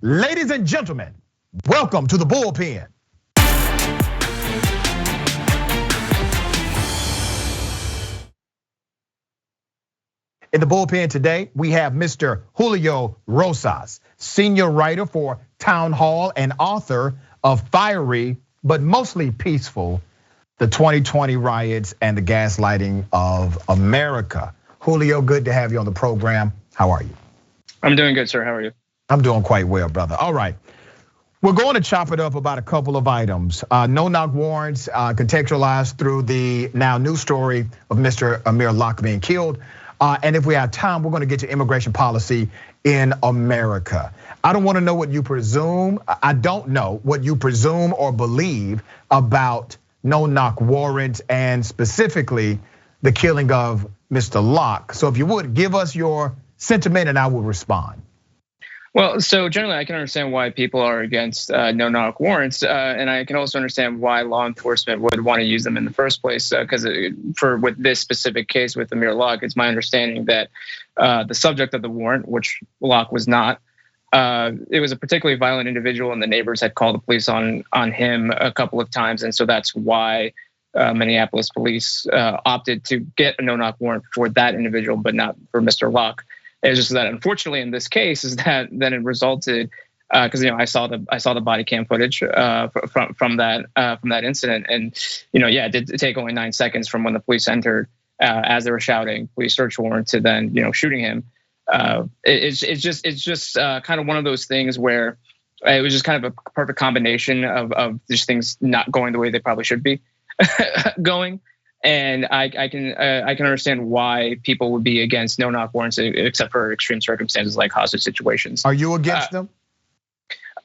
Ladies and gentlemen, welcome to the Bullpen. In the bullpen today, we have Mr. Julio Rosas, senior writer for Townhall and author of Fiery, but mostly peaceful, the 2020 riots and the gaslighting of America. Julio, good to have you on the program. How are you? I'm doing good, sir. How are you? I'm doing quite well, brother. All right. We're going to chop it up about a couple of items. No-knock warrants contextualized through the now new story of Mr. Amir Locke being killed. And if we have time, we're going to get to immigration policy in America. I don't want to know what you presume. I don't know what you presume or believe about no-knock warrants and specifically the killing of Mr. Locke. So if you would, give us your sentiment and I will respond. Well, so generally I can understand why people are against no-knock warrants. And I can also understand why law enforcement would want to use them in the first place. Because with this specific case with Amir Locke, it's my understanding that the subject of the warrant, which Locke was not, it was a particularly violent individual and the neighbors had called the police on him a couple of times. And so that's why Minneapolis police opted to get a no-knock warrant for that individual, but not for Mr. Locke. It's just that unfortunately in this case is that then it resulted because I saw the body cam footage from that incident, and it did take only 9 seconds from when the police entered as they were shouting police search warrant to then shooting him. It's just kind of one of those things where it was just kind of a perfect combination of just things not going the way they probably should be going. And I can understand why people would be against no-knock warrants, except for extreme circumstances like hostage situations. Are you against them?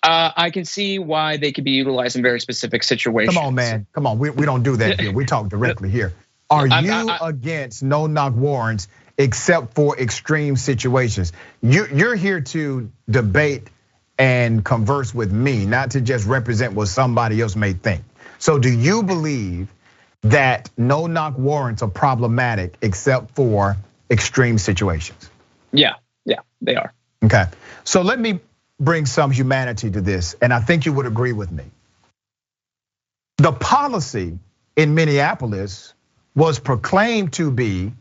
I can see why they could be utilized in very specific situations. Come on, man. Come on. We don't do that here. We talk directly here. Are you against no-knock warrants except for extreme situations? You're here to debate and converse with me, not to just represent what somebody else may think. So do you believe that no-knock warrants are problematic except for extreme situations? Yeah, they are. Okay, so let me bring some humanity to this, and I think you would agree with me. The policy in Minneapolis was proclaimed to be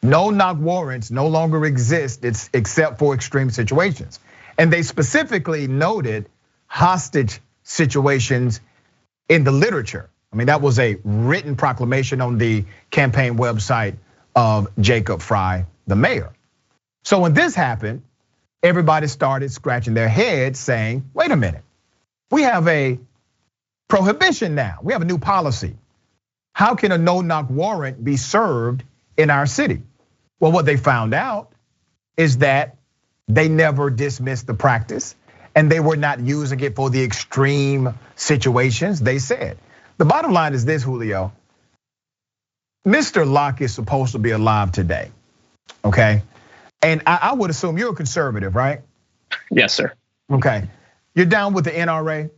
no-knock warrants no longer exist except for extreme situations. And they specifically noted hostage situations in the literature. I mean, that was a written proclamation on the campaign website of Jacob Frey, the mayor. So when this happened, everybody started scratching their heads saying, wait a minute, we have a prohibition now. We have a new policy. How can a no-knock warrant be served in our city? Well, what they found out is that they never dismissed the practice and they were not using it for the extreme situations they said. The bottom line is this, Julio. Mr. Locke is supposed to be alive today, okay? And I would assume you're a conservative, right? Yes, sir. Okay, you're down with the NRA?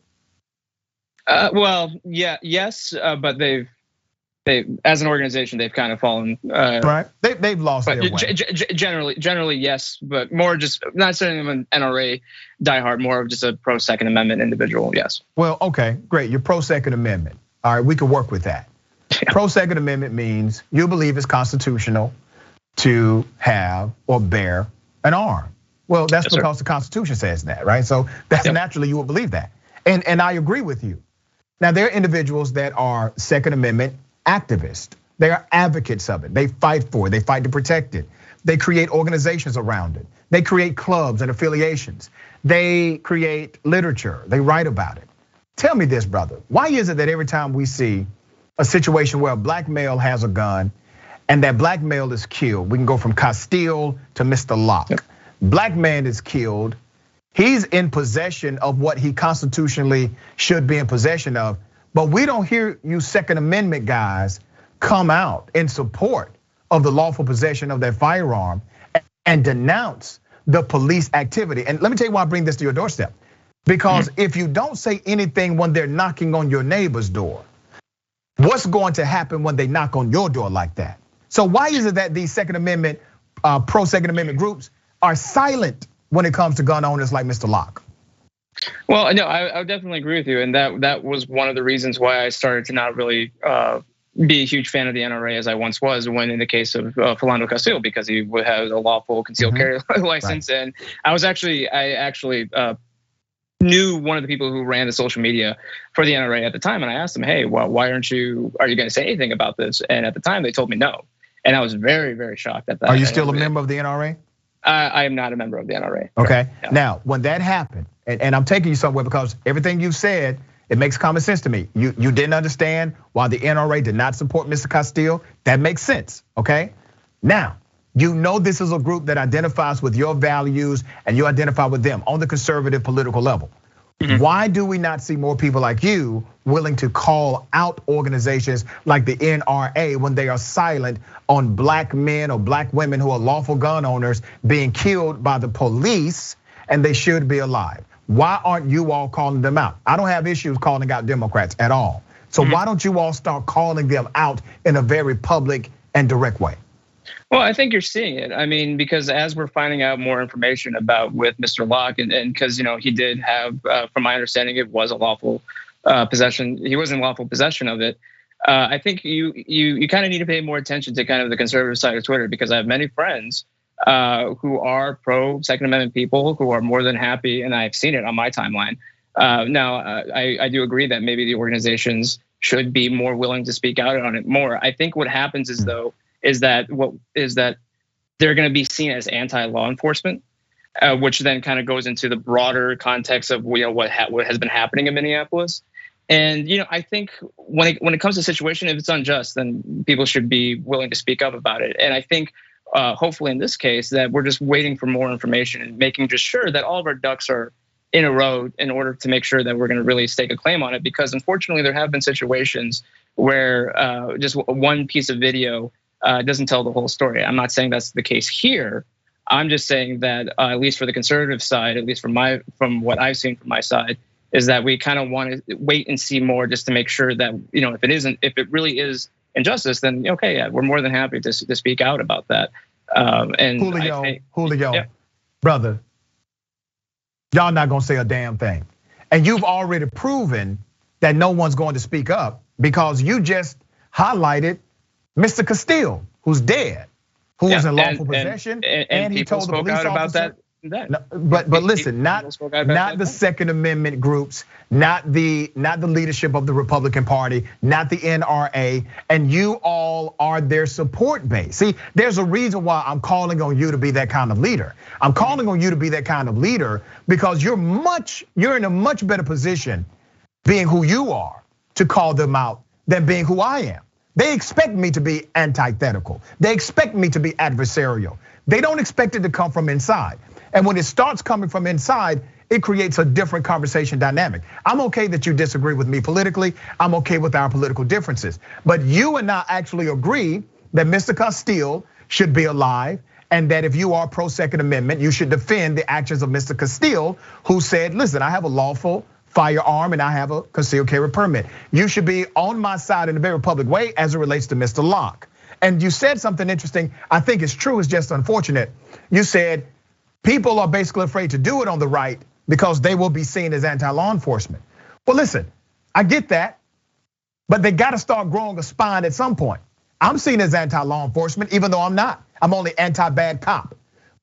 Well, yeah, yes, but they as an organization they've kind of fallen. Right, they've lost their way. Generally, yes, but more just not saying I'm an NRA diehard, more of just a pro Second Amendment individual. Yes. Well, okay, great. You're pro Second Amendment. All right, we can work with that. Yeah. Pro Second Amendment means you believe it's constitutional to have or bear an arm. Well, that's yes, because the Constitution says that, right? So that's naturally you would believe that. And I agree with you. Now there are individuals that are Second Amendment activists. They are advocates of it. They fight for it. They fight to protect it. They create organizations around it. They create clubs and affiliations. They create literature. They write about it. Tell me this, brother. Why is it that every time we see a situation where a black male has a gun and that black male is killed, we can go from Castile to Mr. Locke. Yep. Black man is killed. He's in possession of what he constitutionally should be in possession of. But we don't hear you Second Amendment guys come out in support of the lawful possession of their firearm and denounce the police activity. And let me tell you why I bring this to your doorstep. Because if you don't say anything when they're knocking on your neighbor's door, what's going to happen when they knock on your door like that? So why is it that these Second Amendment, pro Second Amendment groups are silent when it comes to gun owners like Mr. Locke? Well, no, I would definitely agree with you, and that was one of the reasons why I started to not really be a huge fan of the NRA as I once was. When in the case of Philando Castile, because he has a lawful concealed carry license, right. And I actually knew one of the people who ran the social media for the NRA at the time, and I asked them, "Hey, well, why are you going to say anything about this?" And at the time, they told me no, and I was very, very shocked at that. Are you still a member of the NRA? I am not a member of the NRA. Okay. Yeah. Now, when that happened, and I'm taking you somewhere because everything you said, it makes common sense to me. You didn't understand why the NRA did not support Mr. Castile. That makes sense, okay? Now, you know this is a group that identifies with your values and you identify with them on the conservative political level. Why do we not see more people like you willing to call out organizations like the NRA when they are silent on black men or black women who are lawful gun owners being killed by the police and they should be alive? Why aren't you all calling them out? I don't have issues calling out Democrats at all. So why don't you all start calling them out in a very public and direct way? Well, I think you're seeing it. I mean, because as we're finding out more information about with Mr. Locke, and because he did have, from my understanding, it was a lawful possession. He was in lawful possession of it. I think you kind of need to pay more attention to kind of the conservative side of Twitter, because I have many friends who are pro Second Amendment people who are more than happy, and I've seen it on my timeline. Now, I do agree that maybe the organizations should be more willing to speak out on it more. I think what happens is that they're going to be seen as anti-law enforcement, which then kind of goes into the broader context of what has been happening in Minneapolis. And I think when it comes to a situation, if it's unjust, then people should be willing to speak up about it. And I think hopefully in this case that we're just waiting for more information and making just sure that all of our ducks are in a row in order to make sure that we're going to really stake a claim on it. Because unfortunately, there have been situations where just one piece of video doesn't tell the whole story. I'm not saying that's the case here. I'm just saying that at least for the conservative side, at least from what I've seen from my side, is that we kind of want to wait and see more just to make sure that if it really is injustice, then okay, yeah, we're more than happy to speak out about that. And Julio, yeah. Brother, y'all not gonna say a damn thing, and you've already proven that no one's going to speak up because you just highlighted Mr. Castile, who's dead, who was in lawful possession, and he told the police officer about that. But listen, not the Second Amendment groups, not the leadership of the Republican Party, not the NRA, and you all are their support base. See, there's a reason why I'm calling on you to be that kind of leader. I'm calling on you to be that kind of leader because you're in a much better position being who you are to call them out than being who I am. They expect me to be antithetical. They expect me to be adversarial. They don't expect it to come from inside. And when it starts coming from inside, it creates a different conversation dynamic. I'm okay that you disagree with me politically. I'm okay with our political differences. But you and I actually agree that Mr. Castile should be alive, and that if you are pro Second Amendment, you should defend the actions of Mr. Castile, who said, listen, I have a lawful firearm and I have a concealed carry permit. You should be on my side in a very public way as it relates to Mr. Locke. And you said something interesting. I think it's true, it's just unfortunate. You said people are basically afraid to do it on the right because they will be seen as anti-law enforcement. Well, listen, I get that, but they gotta start growing a spine at some point. I'm seen as anti-law enforcement, even though I'm not. I'm only anti-bad cop.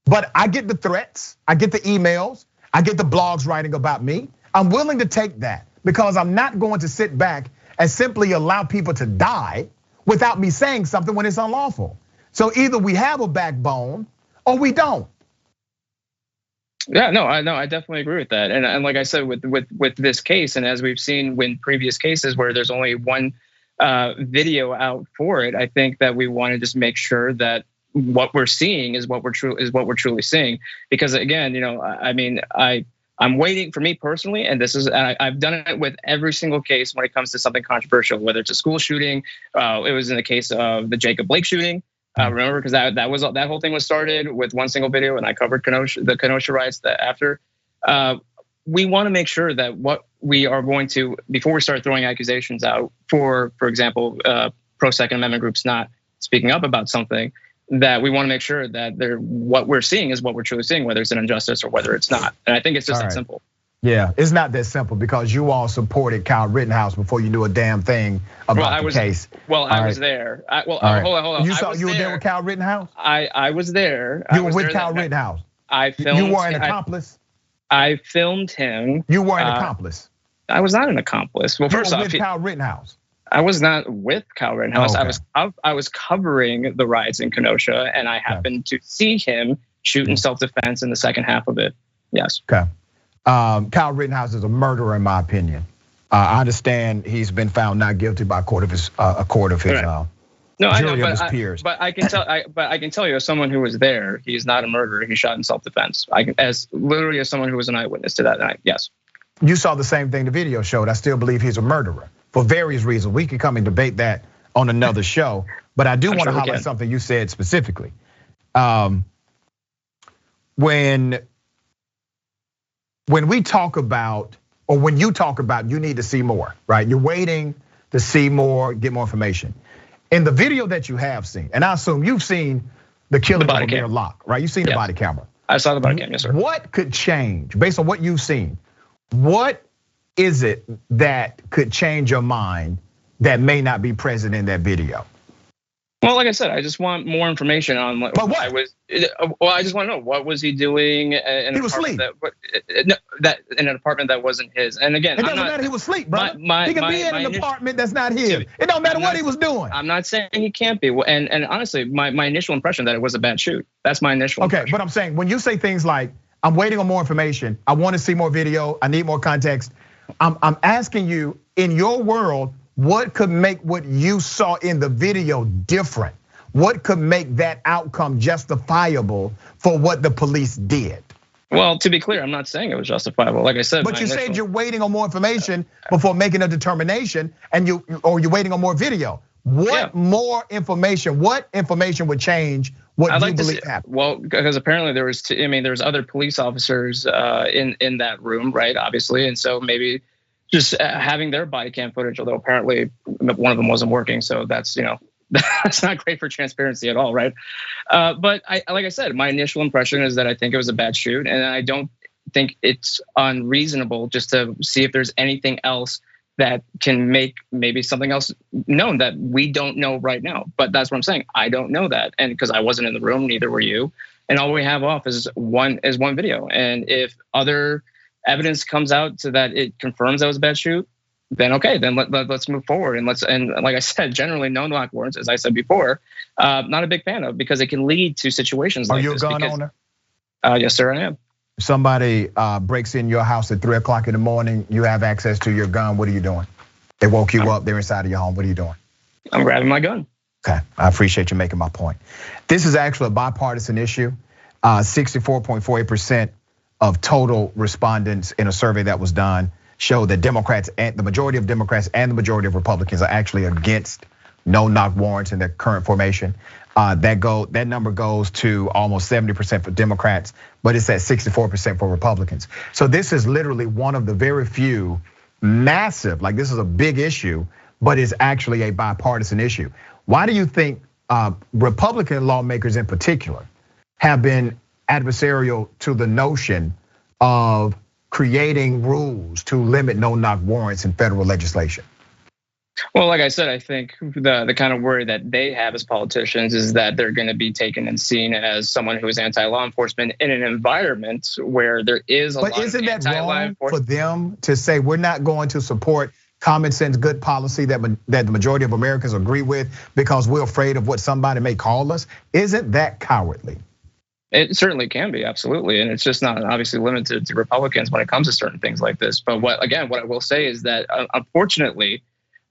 But I get the threats, I get the emails, I get the blogs writing about me. I'm willing to take that because I'm not going to sit back and simply allow people to die without me saying something when it's unlawful. So either we have a backbone or we don't. Yeah, no, I definitely agree with that. And like I said, with this case, and as we've seen in previous cases where there's only one video out for it, I think that we want to just make sure that what we're seeing is what we're truly seeing. Because again, I mean, I'm waiting for me personally, and I've done it with every single case when it comes to something controversial, whether it's a school shooting. It was in the case of the Jacob Blake shooting. Remember, because that whole thing was started with one single video, and I covered the Kenosha riots after. We want to make sure that what we are going to, before we start throwing accusations out for example, pro Second Amendment groups not speaking up about something, that we want to make sure that what we're seeing is what we're truly seeing, whether it's an injustice or whether it's not. And I think it's just that simple. Yeah, it's not that simple because you all supported Kyle Rittenhouse before you knew a damn thing about the case. Well, I was there. Hold on. You were there with Kyle Rittenhouse? I was there. You were with Kyle Rittenhouse? I filmed. You were an accomplice? I filmed him. You were an accomplice? I was not an accomplice. Well, first off, with Kyle Rittenhouse. I was not with Kyle Rittenhouse. Oh, okay. I was covering the riots in Kenosha, and I happened to see him shoot in self-defense in the second half of it. Yes. Okay. Kyle Rittenhouse is a murderer, in my opinion. I understand he's been found not guilty by a court of his right. No, I know, peers. But I can tell you, as someone who was there, he's not a murderer. He shot in self-defense. As someone who was an eyewitness to that night. Yes. You saw the same thing the video showed. I still believe he's a murderer for various reasons. We can come and debate that on another show. But I do want to highlight something you said specifically. When we talk about, or when you talk about, you need to see more, right? You're waiting to see more, get more information. In the video that you have seen, and I assume you've seen the killing of Amir Locke, right? You've seen the body camera. I saw the body cam, yes, sir. What could change based on what you've seen? What is it that could change your mind that may not be present in that video? Well, like I said, I just want more information on what I was. Well, I just want to know what was he doing in an apartment in an apartment that wasn't his. And again, it doesn't matter. He was asleep, bro. He can be in an apartment that's not his. It don't matter what he was doing. I'm not saying he can't be. And honestly, my initial impression that it was a bad shoot. That's my initial. Okay, but I'm saying when you say things like, "I'm waiting on more information. I want to see more video. I need more context." I'm asking you, in your world, what could make what you saw in the video different? What could make that outcome justifiable for what the police did? Well, to be clear, I'm not saying it was justifiable. Like I said, but you said you're waiting on more information before making a determination, and you're waiting on more video. What more information? What information would change what you believe happened? Well, because apparently there was other police officers in that room, right? Obviously, and so maybe just having their body cam footage, although apparently one of them wasn't working, so that's that's not great for transparency at all, right? But like I said, my initial impression is that I think it was a bad shoot, and I don't think it's unreasonable just to see if there's anything else that can make maybe something else known that we don't know right now. But that's what I'm saying. I don't know that, and because I wasn't in the room, neither were you, and all we have off is one video. And if other evidence comes out so that it confirms that was a bad shoot, then okay, then let's move forward. And like I said, generally no-knock warrants, as I said before, not a big fan of, because it can lead to situations like this. Are you a gun owner? Yes, sir, I am. If somebody breaks in your house at 3 o'clock in the morning, you have access to your gun, what are you doing? They woke you up, they're inside of your home, what are you doing? I'm grabbing my gun. Okay, I appreciate you making my point. This is actually a bipartisan issue. 64.48% of total respondents in a survey that was done show that Democrats, and the majority of Democrats and the majority of Republicans are actually against no-knock warrants in their current formation. That number goes to almost 70% for Democrats, but it's at 64% for Republicans. So this is literally one of the very few massive, like this is a big issue, but it's actually a bipartisan issue. Why do you think Republican lawmakers in particular have been adversarial to the notion of creating rules to limit no-knock warrants in federal legislation? Well, like I said, I think the kind of worry that they have as politicians is that they're going to be taken and seen as someone who is anti-law enforcement in an environment where there is a lot of anti-law enforcement. But isn't that wrong for them to say we're not going to support common sense, good policy that the majority of Americans agree with because we're afraid of what somebody may call us? Isn't that cowardly? It certainly can be, absolutely, and it's just not obviously limited to Republicans when it comes to certain things like this. But what I will say is that unfortunately,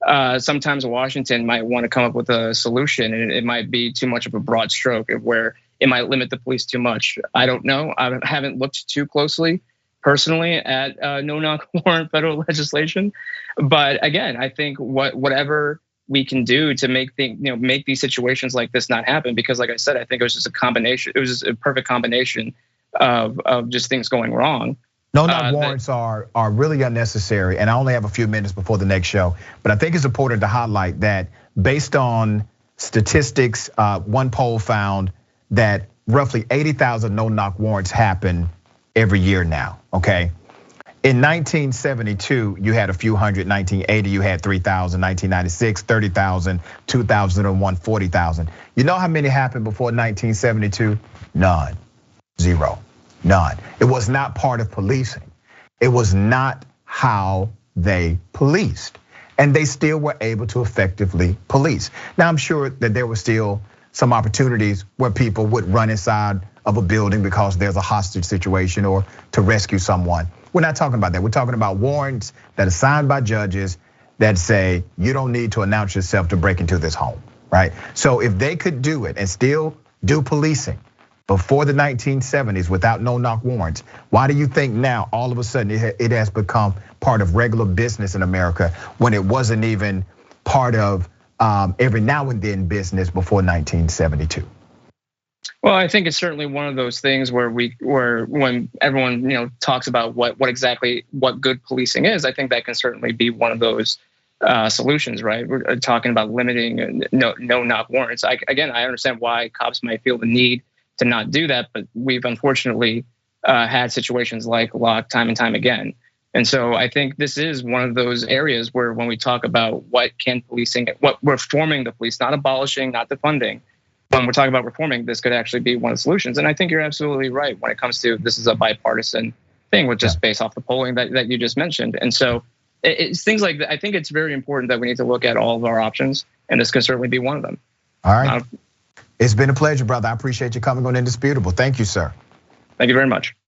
sometimes Washington might want to come up with a solution, and it might be too much of a broad stroke where it might limit the police too much. I don't know. I haven't looked too closely personally at no-knock warrant federal legislation, but again, I think whatever we can do to make these situations like this not happen, because like I said, I think it was just a combination. It was just a perfect combination of just things going wrong. No-knock warrants are really unnecessary, and I only have a few minutes before the next show, but I think it's important to highlight that based on statistics, one poll found that roughly 80,000 no-knock warrants happen every year now, okay? In 1972, you had a few hundred. 1980, you had 3,000. 1996, 30,000. 2001, 40,000. You know how many happened before 1972? None. Zero. None. It was not part of policing. It was not how they policed. And they still were able to effectively police. Now, I'm sure that there were still some opportunities where people would run inside of a building because there's a hostage situation or to rescue someone. We're not talking about that. We're talking about warrants that are signed by judges that say you don't need to announce yourself to break into this home, right? So if they could do it and still do policing before the 1970s without no-knock warrants, why do you think now all of a sudden it has become part of regular business in America when it wasn't even part of every now and then business before 1972? Well, I think it's certainly one of those things where when everyone talks about what good policing is, I think that can certainly be one of those solutions, right? We're talking about limiting no-knock warrants. I understand why cops might feel the need to not do that, but we've unfortunately had situations like Locke time and time again. And so I think this is one of those areas where when we talk about what reforming the police, not abolishing, not defunding, when we're talking about reforming, this could actually be one of the solutions. And I think you're absolutely right when it comes to this is a bipartisan thing, with just based off the polling that you just mentioned. And so it's things like that. I think it's very important that we need to look at all of our options, and this can certainly be one of them. All right. It's been a pleasure, brother. I appreciate you coming on Indisputable. Thank you, sir. Thank you very much.